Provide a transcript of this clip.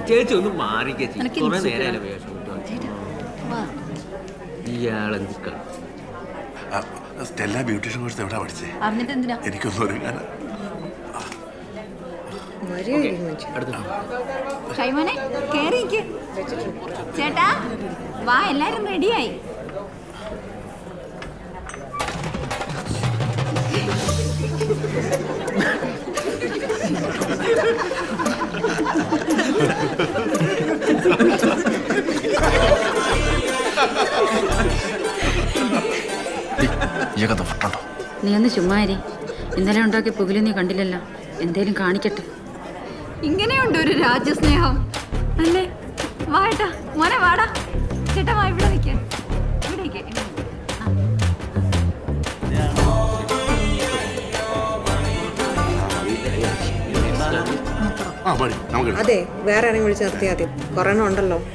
ചേച്ചി ഒന്ന് മാറിക്കേ കുറെ നേരം ഇയാളെന്ത് സ്റ്റെല്ല ബ്യൂട്ടീഷ്യൻ കോഴ്സ് എവിടെ പഠിച്ചേ? എനിക്കൊന്നും ഒരുങ്ങാൻ. ഷൈമോനെ കേറിക്ക്. ചേട്ടാ വാ, എല്ലാരും റെഡിയായി. നീ ഒന്ന് ചുമ്മാരി. ഇന്നലെ ഉണ്ടാക്കിയ പുകില് നീ കണ്ടില്ലല്ലോ. എന്തേലും കാണിക്കട്ടെ. ഇങ്ങനെയുണ്ട് ഒരു രാജ്യസ്നേഹം അല്ലേ? വാട്ടാ മോനെ, വാടാ. ചേട്ടാ വാ, ഇവിടെ നിൽക്കാൻ. അതെ, വേറെ ആരെങ്കിലും വിളിച്ച് നിർത്തിയാൽ മതി. കുറേ ഉണ്ടല്ലോ.